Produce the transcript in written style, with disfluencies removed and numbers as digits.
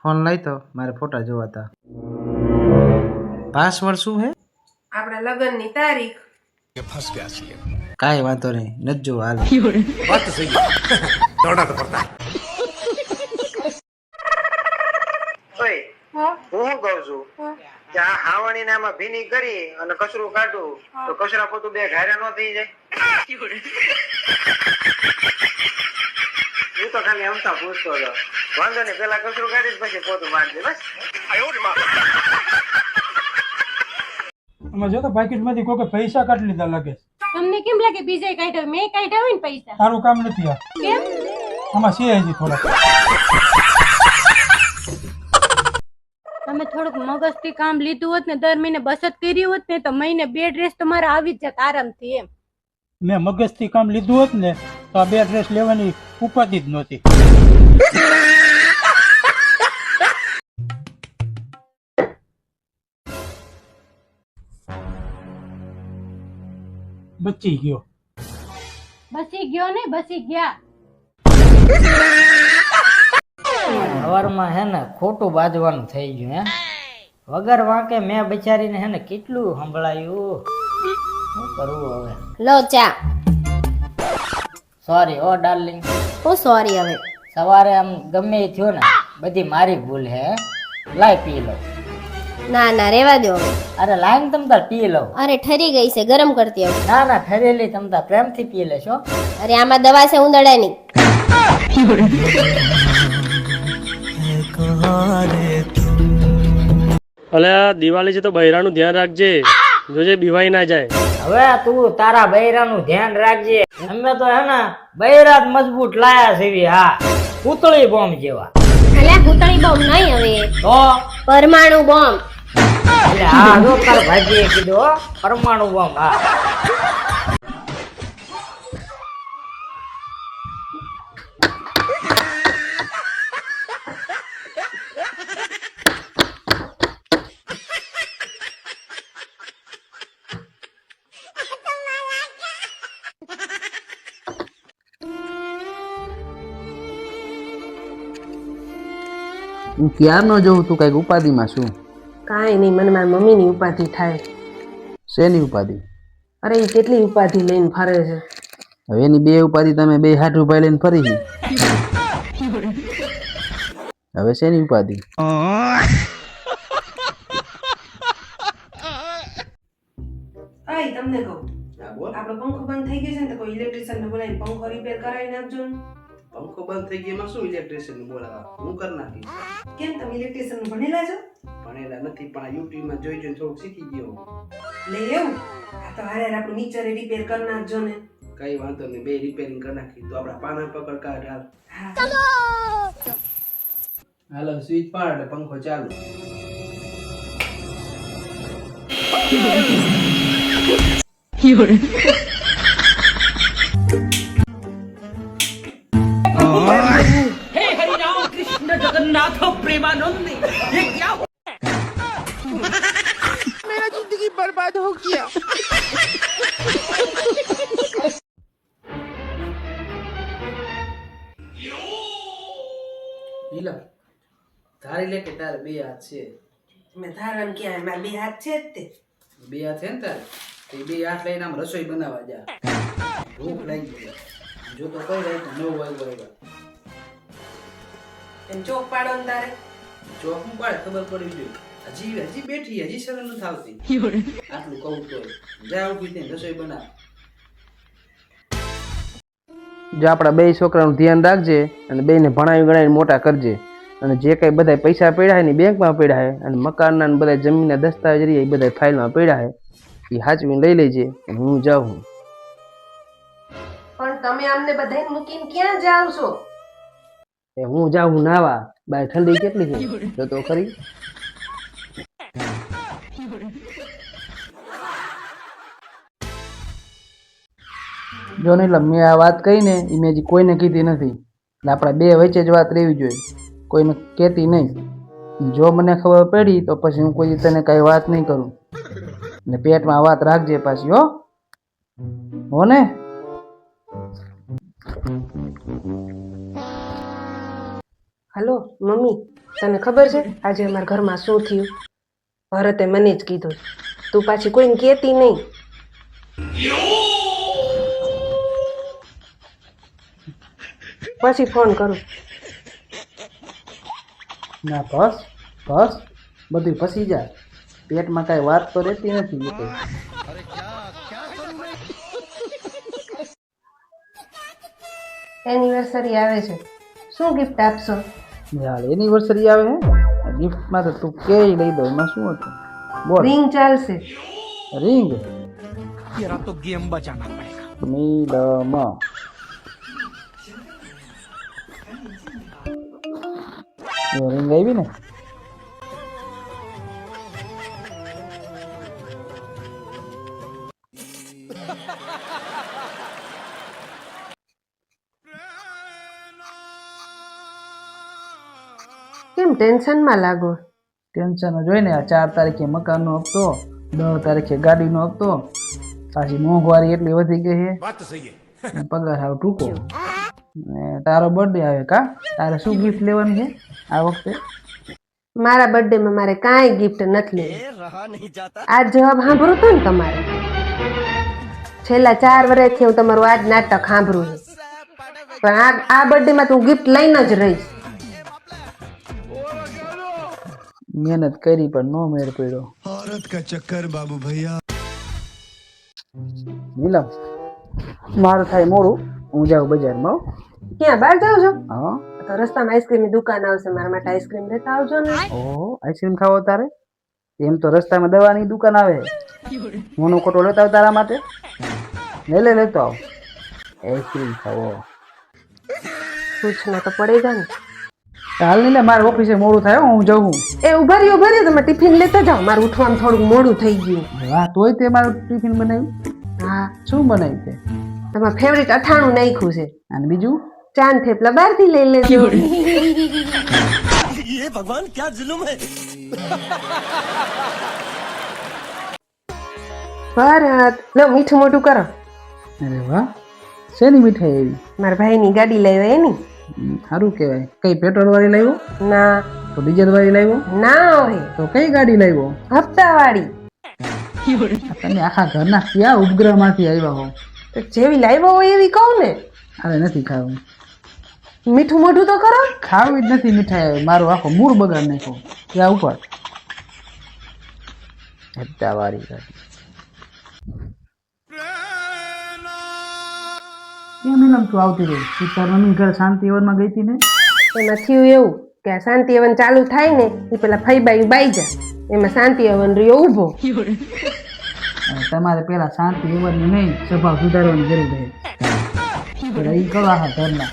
Phone લઈ તો મારે ફોટા જોવાતા. પાસવર્ડ શું હે? આપણા લગ્નની તારીખ. કાંઈ વાંધો નહીં, નથી જોવા હાલ. હા હું શું કહું છું કે આ હાવણી ને આમાં ભીની કરી અને કચરું કાઢું તો કચરા પોતું બે ઘારે ન થઈ જાય. હું તો ખાલી હમતા પૂછતો હતો. વાંધો નહીં, પેલા કચરું કાઢી પછી પોતું મારજે બસ. આમાં જો તો પાકીટમાંથી કોઈ પૈસા કાઢી લીધા લાગે. તમને કેમ લાગે બીજે કાઢ્યો? મેં કાઢ્યા હોય ને પૈસા. તારું કામ નથી આ. કેમ? આમાં છે હજી થોડા. તમે થોડુંક મગજથી કામ લીધું હોત ને, દર મહિને બચત કરી હોત ને, તો મહિને 2 ડ્રેસ તમારે આવી જ જાત આરામથી. એમ મેં મગજથી કામ લીધું હોત ને તો આ 2 ડ્રેસ લેવાની ઉપાધિ જ નહોતી. બચી ગયો. બસી ગયો ને, બસી ગયા. સવારમાં હે ને ખોટું બાજવાનું થઈ ગયું હે. વગર વાંકે મેં બિચારીને હે ને કેટલું સંભળાયું. શું કરવું હવે? લો ચા. સોરી ઓ ડાર્લિંગ. હું સોરી હવે. સવારે આમ ગમે એ થયો ને, બધી મારી ભૂલ હે. લાય પી લો. ના ના રેવા દો હવે. અરે લાઈન તમતાર પી લો. અરે ઠરી ગઈ છે, ગરમ કરતી હવે. ના ના ઠરેલી તમતાર પ્રેમથી પી લેશો. અરે આમાં દવા છે ઉંદરડાની. અલે દિવાળી છે તો બૈરાનું ધ્યાન રાખજે, જોજે બીવાઈ ના જાય. હવે તું તારા બૈરાનું ધ્યાન રાખજે. અમે તો હે ને બૈરા જ મજબૂત લાયા છે. હા, પૂતળી બોમ્બ જેવા. અલ્યા ભૂતળી બોમ્બ નહીં હવે, તો પરમાણુ બોમ્બ. એટલે હા જો તાર ભાજીએ કીધું હો, પરમાણુ બોમ્બ. હા હું ક્યારનો જોઉં તું કઈક ઉપાધિમાં શું? કાંઈ નહીં, મને મારી મમ્મીની ઉપાધિ થાય. શેની ઉપાધિ? અરે એ કેટલી ઉપાધિ લઈને ફરે છે. હવે એની બે ઉપાધિ તમે બે હાથ ઉપાય લઈને ફરી છે. હવે શેની ઉપાધિ? આય તમને કહું, આપણો પંખો બંધ થઈ ગયો છે ને, તો કોઈ ઇલેક્ટ્રિશિયન ને બોલાવીને પંખો રિપેર કરાવી નાખજો ને. પંખો બંધ થઈ ગયો એમાં શું ઇલેક્ટ્રિશિયન બોલાવા? હું કરી નાખીશ. કેમ તમે ઇલેક્ટ્રિશિયન ભણેલા છો? ભણેલા નથી પણ આ યુટ્યુબ માં જોઈ જોઈને થોડુંક શીખી ગયો. લે એવું? આ તો હારે આપણું મીચરે રિપેર કરી નાખજો ને. કઈ વાંધો નહીં, બે રિપેરિંગ કરી નાખી તો આપડા પાના પકડ કાઢ હાલ. હાલો સ્વિચ પાડ એટલે પંખો ચાલુ. નીલમ, ધારી લે કે તારે બે હાથ છે. મેં ધારણ ક્યાં, મારા બે હાથ છે જ તે. બે હાથ છે ને તારે, તો એ બે હાથ લઈને આમ રસોઈ બનાવવા જા. ભૂખ લાગી ગઈ. જો તો કઈ રહી તો 9 વાગ્યા. એમ ચોક પાડો ને તારે. ચોક હું પાડે ખબર પડવી જોઈએ. હજી બેઠી, હજી શરમ નથી આવતી. આટલું કહું તો જા ઉભી થઈને રસોઈ બનાવ. જો આપણા બે છોકરાનું ધ્યાન રાખજે અને બેને ભણાવી ગણાવીને મોટા કરજે. અને જે કઈ બધા પૈસા પડ્યા ને બેંકમાં પડ્યા હે, અને મકાનના ને બધા જમીનના દસ્તાવેજ રહ્યા એ બધા ફાઇલમાં પડ્યા હે, એ હાચવીને લઈ લેજે. અને હું જાઉં. પણ તમે આમને બધાને મૂકીને ક્યાં જાવ છો? હું જાઉં નાવા. બાય ઠંડી કેટલી છે જો તો ખરી. જો ને એટલે મેં આ વાત કહી ને એ મેં હજી કોઈને કીધી નથી. એટલે આપણા બે વચ્ચે જ વાત રહેવી જોઈએ, કોઈને કહેતી નહીં. જો મને ખબર પડી તો પછી હું કોઈ તને કઈ વાત નહીં કરું. ને પેટમાં વાત રાખજે પાછી. હો ને? હાલો મમ્મી, તને ખબર છે આજે અમારા ઘરમાં શું થયું? ભરતે મને જ કીધું. તું પાછી કોઈને કહેતી નહીં. પછી ફોન કરું. ના બસ બસ બધું ફસી જાય, પેટમાં કાંઈ વાત તો રહેતી નથી. એ કંઈ એનિવર્સરી આવે છે, શું ગિફ્ટ આપશો? યાર એનિવર્સરી આવે હે, ગિફ્ટમાં તો તું કે લઈ દો, એમાં શું હતું? બોલ. રિંગ ચાલશે. રિંગ નીલમ રિંગ આવી ને? કેમ ટેન્શનમાં લાગો? ટેન્શન જોઈને આ 4 તારીખે મકાનનો હપ્તો, 10 તારીખે ગાડીનો હપ્તો, પાછી મોંઘવારી એટલી વધી ગઈ છે, ને પગાર હાવ ટૂંકો. ને તારો બર્થડે આવે કા, તારે શું ગિફ્ટ લેવાની છે આ વખતે? મારા બર્થડે માં મારે કાંઈ ગિફ્ટ નથી લેવી. આ જવાબ સાંભળું તો ને તમારે. છેલ્લા 4 વર્ષથી હું તમારું આ જ નાટક સાંભળું છું, પણ આ બર્થડે માં તો હું ગિફ્ટ લઈને જ રહીશ. મહેનત કરી પણ નો મેળ પડ્યો. औरत का चक्कर बाबू भैया. નીલમ મારું થાય મોડું, હું જાઉં બજારમાં હો. ક્યાં બહાર જાવ છો? હા. તો રસ્તામાં આઈસ્ક્રીમની દુકાન આવશે, મારા માટે આઈસ્ક્રીમ લેતા આવજો ને. ઓહો આઈસ્ક્રીમ ખાવો તારે? એમ તો રસ્તામાં દવાની દુકાન આવે, મોનો કોટો લેતા આવ તારા માટે. લેતો આવ, આઈસ્ક્રીમ ખાવો. પૂછના તો પડેગા ને. હાલ નહીં લે, મારે ઓફિસે મોડું થાય હો, હું જાઉં. એ ઉભા રહ્યો તમે ટિફિન લેતા જાઓ, મારું ઉઠવામાં થોડુંક મોડું થઈ ગયું. વાહ, તોય તે મારું ટિફિન બનાવ્યું? હા. શું બનાવ્યું તે? તમારું ફેવરિટ અથાણું નાખ્યું છે. અને બીજું? ચાંદ થેપલા બહારથી લઈ લેજો. ये भगवान क्या जुल्म है. ભારત લો મીઠું મોઢું કરો. અરે વાહ, શેની મીઠાઈ એવી? મારા ભાઈની ગાડી લાવ્યો એની. સારું કહેવાય. કઈ પેટ્રોલ વાળી લાવ્યો? ના તો ડીઝલ વાળી લાવ્યો? ના હોય તો કઈ ગાડી લાવ્યો? હપ્તા વાળી. તમે આખા ઘરના ક્યાં ઉપગ્રહ માંથી આવ્યા હો? તો જેવી લાવ્યો હોય એવી કહું ને. અરે નથી ખાવું. મીઠું મોઢું તો કરો. ખાવી જ નથી મીઠાઈ, મારું આખો મૂળ બગાડ નાખો. ત્યાં ઉપર હપ્તા વાળી ગાડી. કેમ એમ તું આવતી રહી? તું તાર મમ્મી ઘર શાંતિવનમાં ગઈ હતી ને? એમાં થયું એવું કે આ શાંતિ હવન ચાલુ થાય ને એ પેલા ફઈબાઈ બાઈ જા, એમાં શાંતિ હવન રહ્યો ઊભો. તમારે પેલા શાંતિ એવરની નહીં, સ્વભાવ સુધારવાની જરૂર છે. પેલા ઈ કરો આખા ઘરના.